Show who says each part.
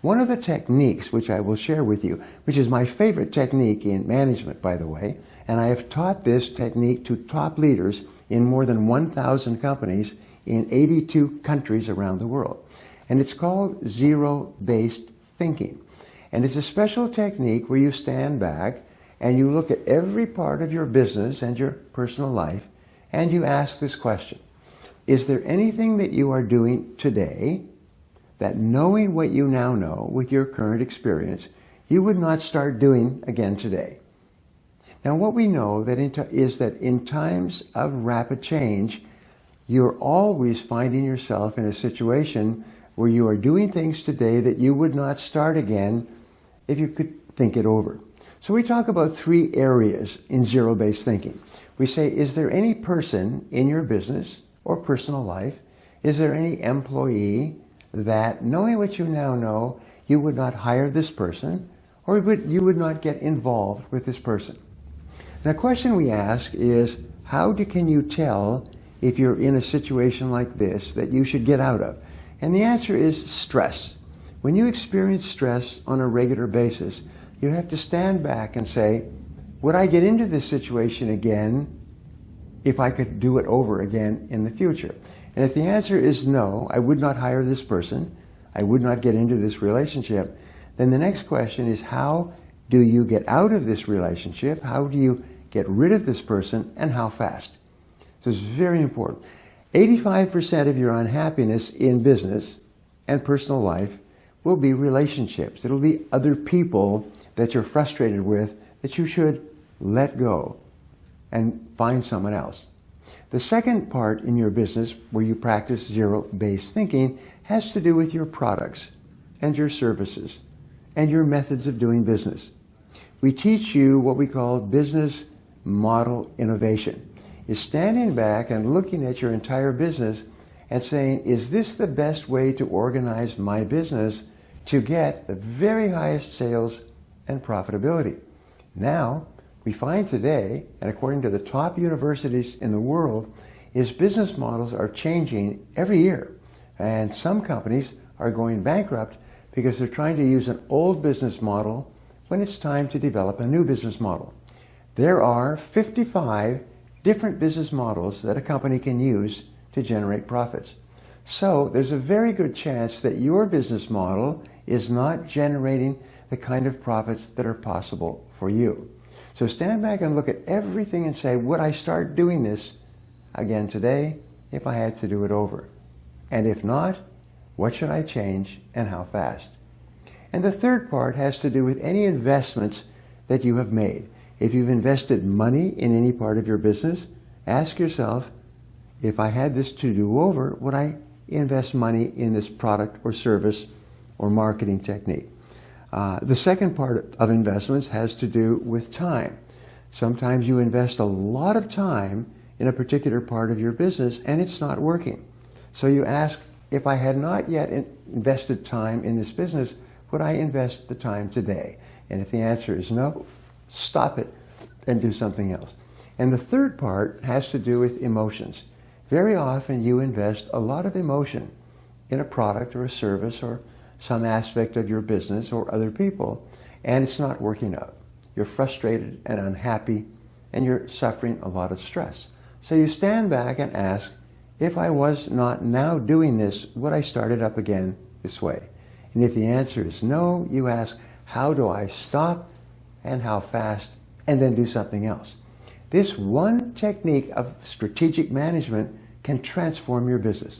Speaker 1: One of the techniques which I will share with you, which is my favorite technique in management, by the way, and I have taught this technique to top leaders in more than 1,000 companies in 82 countries around the world. And it's called zero-based thinking. And it's a special technique where you stand back and you look at every part of your business and your personal life and you ask this question: is there anything that you are doing today that, knowing what you now know with your current experience, you would not start doing again today? Now, what we know is that in times of rapid change, you're always finding yourself in a situation where you are doing things today that you would not start again if you could think it over. So we talk about three areas in zero-based thinking. We say, is there any person in your business or personal life, is there any employee that, knowing what you now know, you would not hire this person, or you would not get involved with this person? And the question we ask is, can you tell if you're in a situation like this that you should get out of? And the answer is stress. When you experience stress on a regular basis, you have to stand back and say, would I get into this situation again if I could do it over again in the future? And if the answer is no, I would not hire this person, I would not get into this relationship, then the next question is, how do you get out of this relationship? How do you get rid of this person, and how fast? So it's very important. 85% of your unhappiness in business and personal life will be relationships. It'll be other people that you're frustrated with that you should let go and find someone else. The second part in your business where you practice zero-based thinking has to do with your products and your services and your methods of doing business. We teach you what we call business model innovation. Is standing back and looking at your entire business and saying, is this the best way to organize my business to get the very highest sales and profitability? Now, we find today, and according to the top universities in the world, is business models are changing every year. And some companies are going bankrupt because they're trying to use an old business model when it's time to develop a new business model. There are 55 different business models that a company can use to generate profits. So there's a very good chance that your business model is not generating the kind of profits that are possible for you. So stand back and look at everything and say, would I start doing this again today if I had to do it over? And if not, what should I change and how fast? And the third part has to do with any investments that you have made. If you've invested money in any part of your business, ask yourself, if I had this to do over, would I invest money in this product or service or marketing technique? The second part of investments has to do with time. Sometimes you invest a lot of time in a particular part of your business and it's not working. So you ask, if I had not yet invested time in this business, would I invest the time today? And if the answer is no, stop it and do something else. And the third part has to do with emotions. Very often you invest a lot of emotion in a product or a service or some aspect of your business or other people, and it's not working out. You're frustrated and unhappy, and you're suffering a lot of stress. So you stand back and ask, if I was not now doing this, would I start it up again this way? And if the answer is no, you ask, how do I stop and how fast, and then do something else? This one technique of strategic management can transform your business.